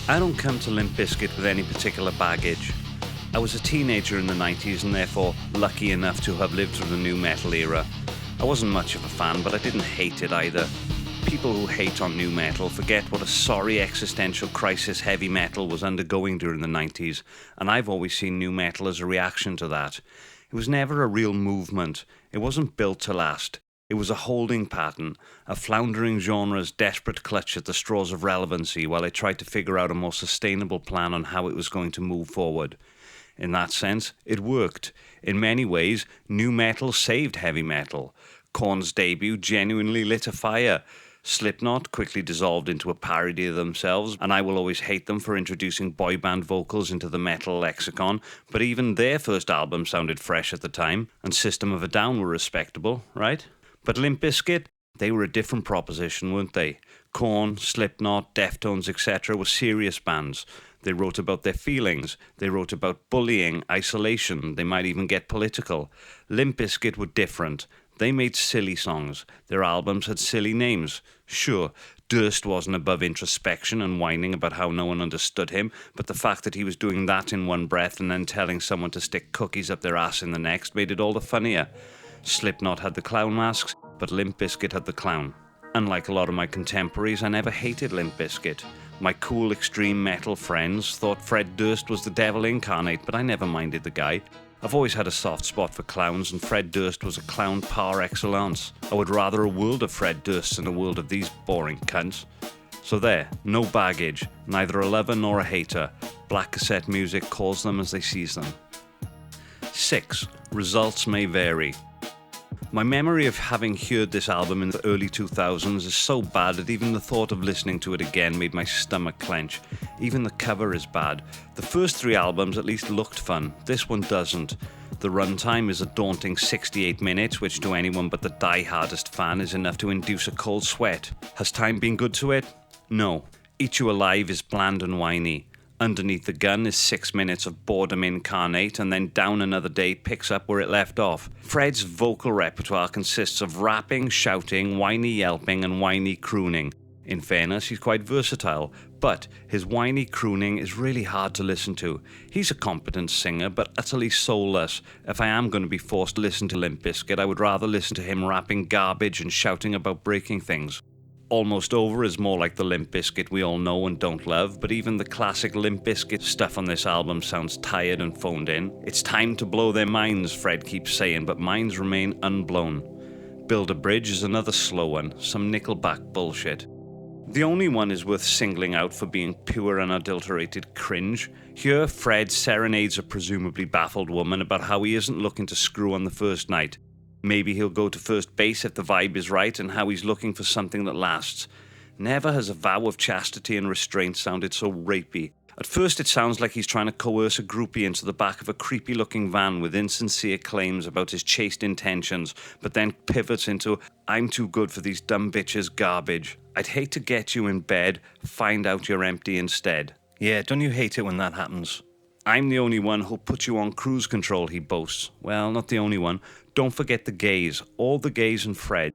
I don't come to Limp Bizkit with any particular baggage. I was a teenager in the 90s and therefore lucky enough to have lived through the nu metal era. I wasn't much of a fan, but I didn't hate it either. People who hate on nu metal forget what a sorry existential crisis heavy metal was undergoing during the 90s, and I've always seen nu metal as a reaction to that. It was never a real movement. It wasn't built to last. It was a holding pattern, a floundering genre's desperate clutch at the straws of relevancy while it tried to figure out a more sustainable plan on how it was going to move forward. In that sense, it worked. In many ways, nu metal saved heavy metal. Korn's debut genuinely lit a fire. Slipknot quickly dissolved into a parody of themselves, and I will always hate them for introducing boy band vocals into the metal lexicon, but even their first album sounded fresh at the time, and System of a Down were respectable, right? But Limp Bizkit, they were a different proposition, weren't they? Korn, Slipknot, Deftones, etc. were serious bands. They wrote about their feelings. They wrote about bullying, isolation. They might even get political. Limp Bizkit were different. They made silly songs. Their albums had silly names. Sure, Durst wasn't above introspection and whining about how no one understood him, but the fact that he was doing that in one breath and then telling someone to stick cookies up their ass in the next made it all the funnier. Slipknot had the clown masks, but Limp Bizkit had the clown. Unlike a lot of my contemporaries, I never hated Limp Bizkit. My cool extreme metal friends thought Fred Durst was the devil incarnate, but I never minded the guy. I've always had a soft spot for clowns, and Fred Durst was a clown par excellence. I would rather a world of Fred Dursts than a world of these boring cunts. So there, no baggage, neither a lover nor a hater. Black Cassette music calls them as they seize them. 6. Results may vary. My memory of having heard this album in the early 2000s is so bad that even the thought of listening to it again made my stomach clench. Even the cover is bad. The first 3 albums at least looked fun. This one doesn't. The runtime is a daunting 68 minutes, which to anyone but the die-hardest fan is enough to induce a cold sweat. Has time been good to it? No. Eat You Alive is bland and whiny. Underneath the Gun is 6 minutes of boredom incarnate, and then Down Another Day picks up where it left off. Fred's vocal repertoire consists of rapping, shouting, whiny yelping, and whiny crooning. In fairness, he's quite versatile, but his whiny crooning is really hard to listen to. He's a competent singer, but utterly soulless. If I am going to be forced to listen to Limp Bizkit, I would rather listen to him rapping garbage and shouting about breaking things. Almost Over is more like the Limp Bizkit we all know and don't love, but even the classic Limp Bizkit stuff on this album sounds tired and phoned in. It's time to blow their minds, Fred keeps saying, but minds remain unblown. Build a Bridge is another slow one, some Nickelback bullshit. The only one is worth singling out for being pure unadulterated cringe. Here, Fred serenades a presumably baffled woman about how he isn't looking to screw on the first night. Maybe he'll go to first base if the vibe is right, and how he's looking for something that lasts. Never has a vow of chastity and restraint sounded so rapey. At first it sounds like he's trying to coerce a groupie into the back of a creepy-looking van with insincere claims about his chaste intentions, but then pivots into, I'm too good for these dumb bitches garbage. I'd hate to get you in bed, find out you're empty instead. Yeah, don't you hate it when that happens? I'm the only one who'll put you on cruise control, he boasts. Well, not the only one. Don't forget the gays, all the gays and Fred.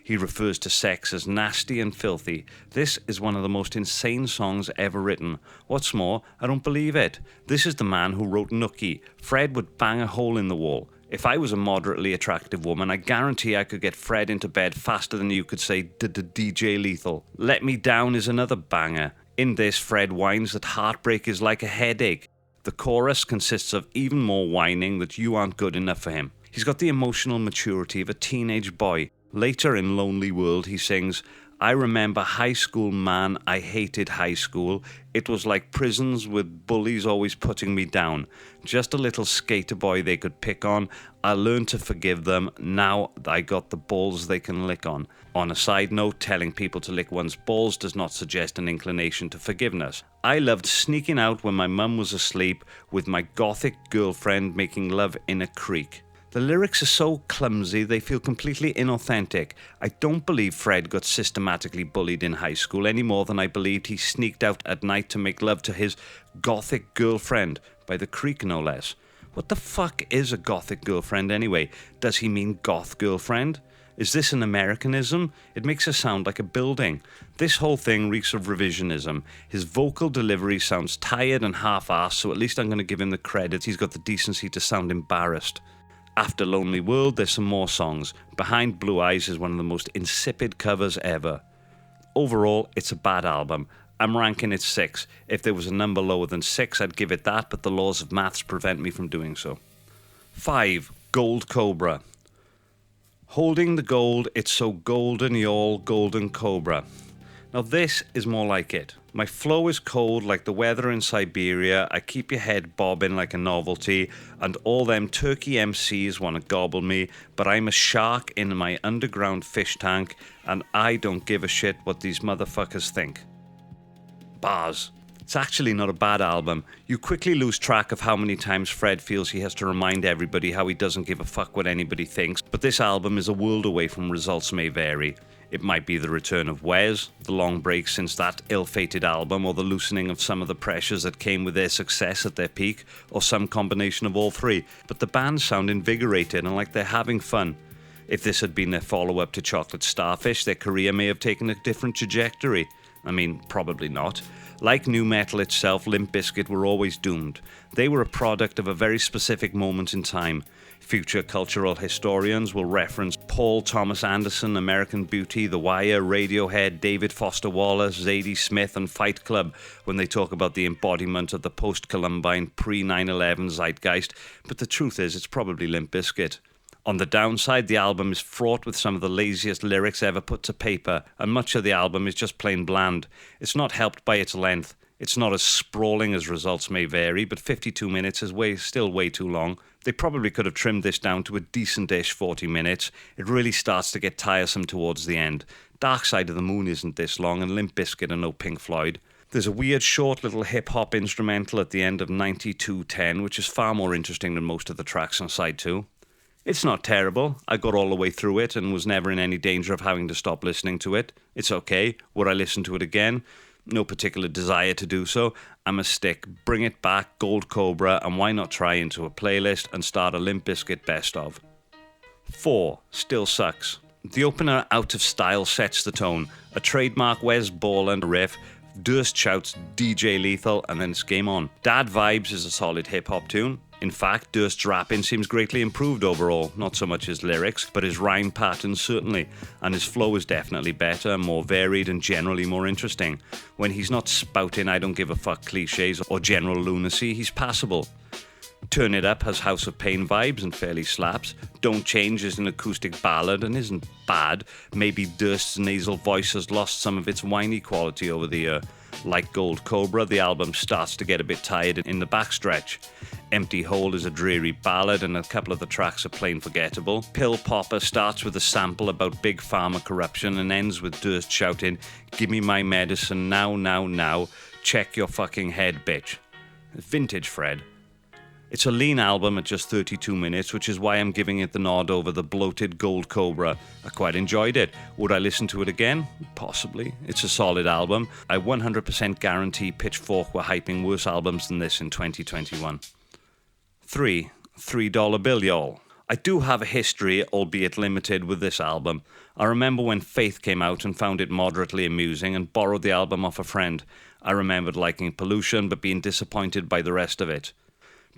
He refers to sex as nasty and filthy. This is one of the most insane songs ever written. What's more, I don't believe it. This is the man who wrote Nookie. Fred would bang a hole in the wall. If I was a moderately attractive woman, I guarantee I could get Fred into bed faster than you could say DJ Lethal. Let Me Down is another banger. In this, Fred whines that heartbreak is like a headache. The chorus consists of even more whining that you aren't good enough for him. He's got the emotional maturity of a teenage boy. Later in Lonely World, he sings, I remember high school, man, I hated high school. It was like prisons with bullies always putting me down. Just a little skater boy they could pick on. I learned to forgive them. Now I got the balls they can lick on. On a side note, telling people to lick one's balls does not suggest an inclination to forgiveness. I loved sneaking out when my mum was asleep with my gothic girlfriend making love in a creek. The lyrics are so clumsy they feel completely inauthentic. I don't believe Fred got systematically bullied in high school any more than I believed he sneaked out at night to make love to his gothic girlfriend, by the creek no less. What the fuck is a gothic girlfriend anyway? Does he mean goth girlfriend? Is this an Americanism? It makes us sound like a building. This whole thing reeks of revisionism. His vocal delivery sounds tired and half-assed, so at least I'm going to give him the credit. He's got the decency to sound embarrassed. After Lonely World, there's some more songs. Behind Blue Eyes is one of the most insipid covers ever. Overall, it's a bad album. I'm ranking it 6. If there was a number lower than 6, I'd give it that, but the laws of maths prevent me from doing so. 5. Gold Cobra. Holding the gold, it's so golden, y'all, golden cobra. Now this is more like it. My flow is cold like the weather in Siberia, I keep your head bobbing like a novelty, and all them turkey MCs want to gobble me, but I'm a shark in my underground fish tank, and I don't give a shit what these motherfuckers think. Bars. It's actually not a bad album. You quickly lose track of how many times Fred feels he has to remind everybody how he doesn't give a fuck what anybody thinks, but this album is a world away from Results May Vary. It might be the return of Wes, the long break since that ill-fated album, or the loosening of some of the pressures that came with their success at their peak, or some combination of all three, but the band sound invigorated and like they're having fun. If this had been their follow-up to Chocolate Starfish, their career may have taken a different trajectory. I mean, probably not. Like nu metal itself, Limp Bizkit were always doomed. They were a product of a very specific moment in time. Future cultural historians will reference Paul Thomas Anderson, American Beauty, The Wire, Radiohead, David Foster Wallace, Zadie Smith, and Fight Club when they talk about the embodiment of the post-Columbine, pre-9/11 zeitgeist, but the truth is it's probably Limp Bizkit. On the downside, the album is fraught with some of the laziest lyrics ever put to paper, and much of the album is just plain bland. It's not helped by its length. It's not as sprawling as Results May Vary, but 52 minutes is still way too long. They probably could have trimmed this down to a decent-ish 40 minutes. It really starts to get tiresome towards the end. Dark Side of the Moon isn't this long, and Limp Bizkit are no Pink Floyd. There's a weird short little hip-hop instrumental at the end of 92:10, which is far more interesting than most of the tracks on side 2. It's not terrible. I got all the way through it and was never in any danger of having to stop listening to it. It's okay. Would I listen to it again? No particular desire to do so. I'm a stick. Bring it back, Gold Cobra, and why not try into a playlist and start a Limp Bizkit best of? 4. Still Sucks. The opener Out of Style sets the tone. A trademark Wes Borland riff. Durst shouts DJ Lethal, and then it's game on. Dad Vibes is a solid hip-hop tune. In fact, Durst's rapping seems greatly improved overall, not so much his lyrics, but his rhyme patterns certainly, and his flow is definitely better, more varied, and generally more interesting. When he's not spouting I don't give a fuck cliches or general lunacy, he's passable. Turn It Up has House of Pain vibes and fairly slaps. Don't Change is an acoustic ballad and isn't bad. Maybe Durst's nasal voice has lost some of its whiny quality over the year. Like Gold Cobra, the album starts to get a bit tired in the backstretch. Empty Hole is a dreary ballad and a couple of the tracks are plain forgettable. Pill Popper starts with a sample about big pharma corruption and ends with Durst shouting, "Give me my medicine now, now, now. Check your fucking head, bitch." Vintage Fred. It's a lean album at just 32 minutes, which is why I'm giving it the nod over the bloated Gold Cobra. I quite enjoyed it. Would I listen to it again? Possibly. It's a solid album. I 100% guarantee Pitchfork were hyping worse albums than this in 2021. 3. $3 Bill, y'all. I do have a history, albeit limited, with this album. I remember when Faith came out and found it moderately amusing and borrowed the album off a friend. I remembered liking Pollution but being disappointed by the rest of it.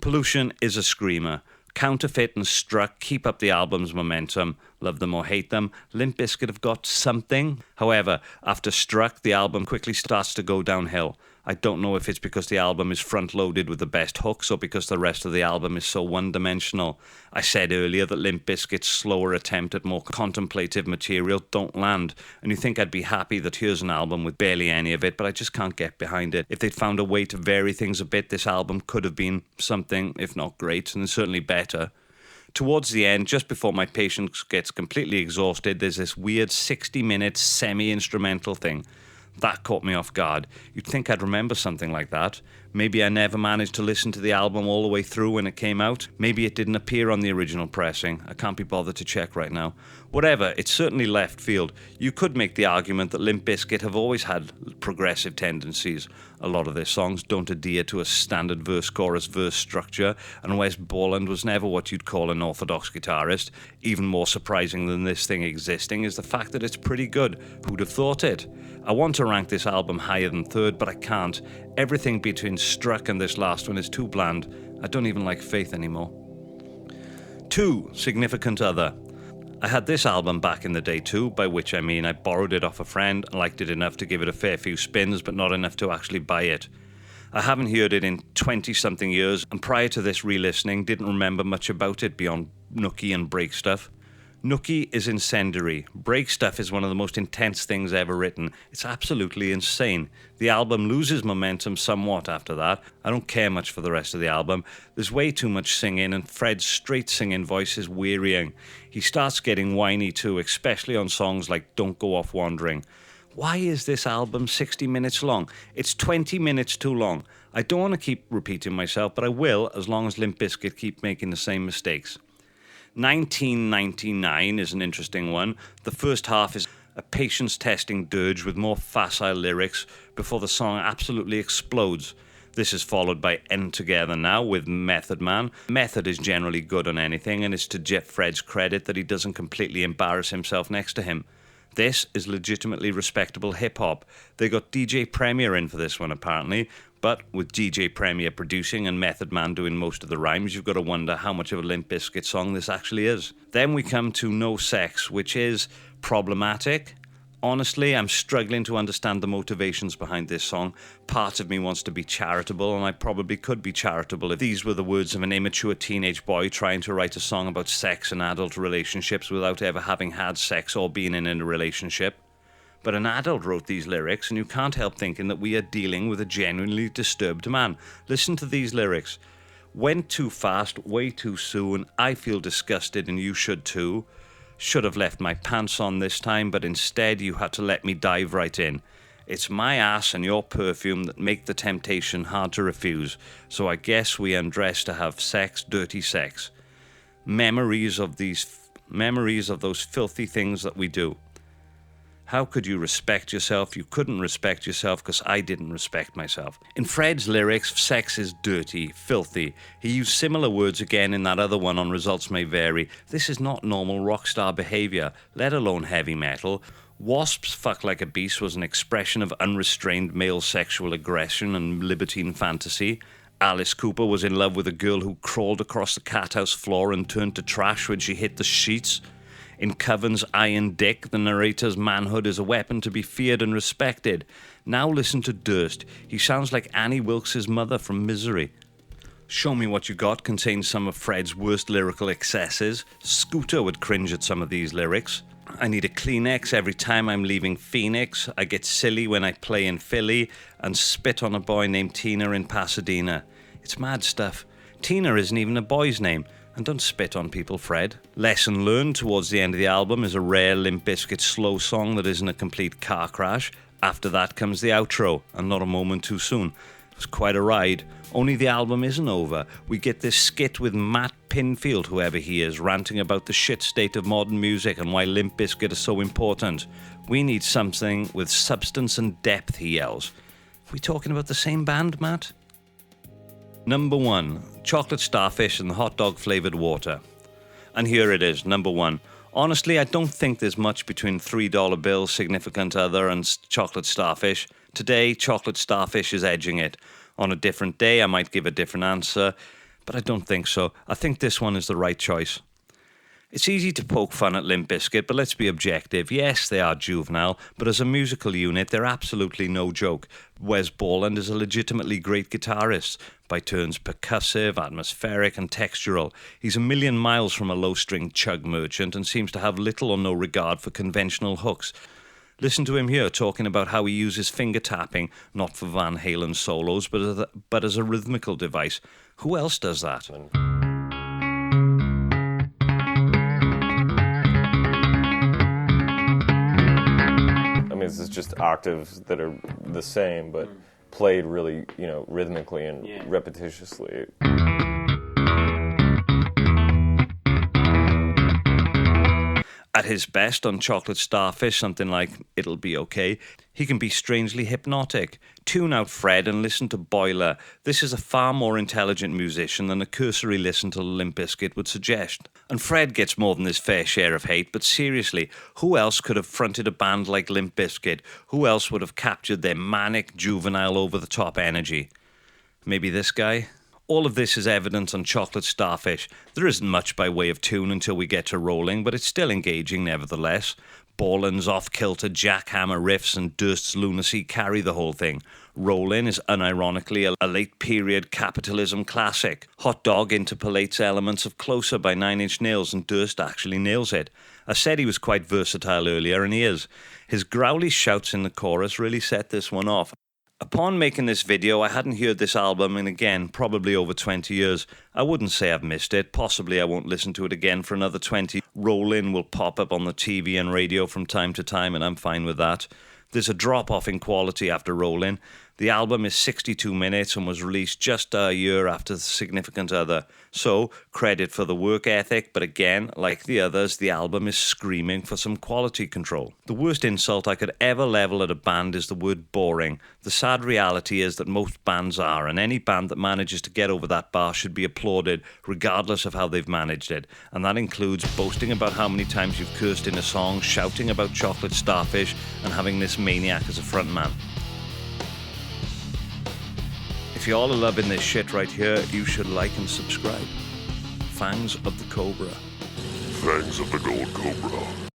Pollution is a screamer. Counterfeit and Struck keep up the album's momentum. Love them or hate them, Limp Bizkit have got something. However, after Struck, the album quickly starts to go downhill. I don't know if it's because the album is front-loaded with the best hooks or because the rest of the album is so one-dimensional. I said earlier that Limp Bizkit's slower attempt at more contemplative material don't land, and you think I'd be happy that here's an album with barely any of it, but I just can't get behind it. If they'd found a way to vary things a bit, this album could have been something, if not great, and certainly better. Towards the end, just before my patience gets completely exhausted, there's this weird 60-minute semi-instrumental thing. That caught me off guard. You'd think I'd remember something like that. Maybe I never managed to listen to the album all the way through when it came out. Maybe it didn't appear on the original pressing. I can't be bothered to check right now. Whatever, it's certainly left field. You could make the argument that Limp Bizkit have always had progressive tendencies. A lot of their songs don't adhere to a standard verse-chorus-verse structure, and Wes Borland was never what you'd call an orthodox guitarist. Even more surprising than this thing existing is the fact that it's pretty good. Who'd have thought it? I want to rank this album higher than third, but I can't. Everything between Struck and this last one is too bland. I don't even like Faith anymore. 2. Significant Other. I had this album back in the day too, by which I mean I borrowed it off a friend and liked it enough to give it a fair few spins, but not enough to actually buy it. I haven't heard it in 20-something years, and prior to this re-listening, didn't remember much about it beyond Nookie and Break Stuff. Nookie is incendiary. Break Stuff is one of the most intense things ever written. It's absolutely insane. The album loses momentum somewhat after that. I don't care much for the rest of the album. There's way too much singing, and Fred's straight singing voice is wearying. He starts getting whiny too, especially on songs like Don't Go Off Wandering. Why is this album 60 minutes long? It's 20 minutes too long. I don't want to keep repeating myself, but I will as long as Limp Bizkit keep making the same mistakes. 1999 is an interesting one. The first half is a patience-testing dirge with more facile lyrics before the song absolutely explodes. This is followed by End Together Now with Method Man. Method is generally good on anything, and it's to Jeff Fred's credit that he doesn't completely embarrass himself next to him. This is legitimately respectable hip-hop. They got DJ Premier in for this one, apparently, but with DJ Premier producing and Method Man doing most of the rhymes, you've got to wonder how much of a Limp Bizkit song this actually is. Then we come to No Sex, which is problematic. Honestly, I'm struggling to understand the motivations behind this song. Part of me wants to be charitable, and I probably could be charitable if these were the words of an immature teenage boy trying to write a song about sex and adult relationships without ever having had sex or being in a relationship. But an adult wrote these lyrics, and you can't help thinking that we are dealing with a genuinely disturbed man. Listen to these lyrics. Went too fast, way too soon. I feel disgusted, and you should too. Should have left my pants on this time, but instead you had to let me dive right in. It's my ass and your perfume that make the temptation hard to refuse, so I guess we undress to have sex, dirty sex. Memories of those filthy things that we do. How could you respect yourself? You couldn't respect yourself because I didn't respect myself. In Fred's lyrics, sex is dirty, filthy. He used similar words again in that other one on Results May Vary. This is not normal rock star behavior, let alone heavy metal. Wasp's Fuck Like a Beast was an expression of unrestrained male sexual aggression and libertine fantasy. Alice Cooper was in love with a girl who crawled across the cathouse floor and turned to trash when she hit the sheets. In Coven's Iron Dick, the narrator's manhood is a weapon to be feared and respected. Now listen to Durst. He sounds like Annie Wilkes' mother from Misery. Show Me What You Got contains some of Fred's worst lyrical excesses. Scooter would cringe at some of these lyrics. I need a Kleenex every time I'm leaving Phoenix. I get silly when I play in Philly and spit on a boy named Tina in Pasadena. It's mad stuff. Tina isn't even a boy's name. And don't spit on people, Fred. Lesson Learned towards the end of the album is a rare Limp Bizkit slow song that isn't a complete car crash. After that comes the outro, and Not a Moment Too Soon. It was quite a ride. Only the album isn't over. We get this skit with Matt Pinfield, whoever he is, ranting about the shit state of modern music and why Limp Bizkit is so important. We need something with substance and depth, he yells. Are we talking about the same band, Matt? Number 1, Chocolate Starfish and the Hot Dog Flavoured Water. And here it is, number 1. Honestly, I don't think there's much between $3 Bill, Significant Other, and Chocolate Starfish. Today, Chocolate Starfish is edging it. On a different day, I might give a different answer, but I don't think so. I think this one is the right choice. It's easy to poke fun at Limp Bizkit, but let's be objective. Yes, they are juvenile, but as a musical unit, they're absolutely no joke. Wes Borland is a legitimately great guitarist, by turns percussive, atmospheric, and textural. He's a million miles from a low-string chug merchant and seems to have little or no regard for conventional hooks. Listen to him here talking about how he uses finger tapping, not for Van Halen solos, but as a rhythmical device. Who else does that? is it's just octaves that are the same, but played really, rhythmically and repetitiously. At his best on Chocolate Starfish, something like It'll Be Okay, he can be strangely hypnotic. Tune out Fred and listen to Boiler. This is a far more intelligent musician than a cursory listen to Limp Bizkit would suggest. And Fred gets more than his fair share of hate, but seriously, who else could have fronted a band like Limp Bizkit? Who else would have captured their manic, juvenile, over-the-top energy? Maybe this guy? All of this is evident on Chocolate Starfish. There isn't much by way of tune until we get to Rolling, but it's still engaging nevertheless. Borland's off-kilter jackhammer riffs and Durst's lunacy carry the whole thing. Rolling is unironically a late-period capitalism classic. Hot Dog interpolates elements of Closer by Nine Inch Nails, and Durst actually nails it. I said he was quite versatile earlier, and he is. His growly shouts in the chorus really set this one off. Upon making this video, I hadn't heard this album in, again, probably over 20 years. I wouldn't say I've missed it. Possibly I won't listen to it again for another 20. Roll-In will pop up on the TV and radio from time to time, and I'm fine with that. There's a drop-off in quality after Roll-In. The album is 62 minutes and was released just a year after The Significant Other. So, credit for the work ethic, but again, like the others, the album is screaming for some quality control. The worst insult I could ever level at a band is the word boring. The sad reality is that most bands are, and any band that manages to get over that bar should be applauded, regardless of how they've managed it. And that includes boasting about how many times you've cursed in a song, shouting about Chocolate Starfish, and having this maniac as a frontman. If you all are loving this shit right here, you should like and subscribe. Fangs of the Cobra. Fangs of the Gold Cobra.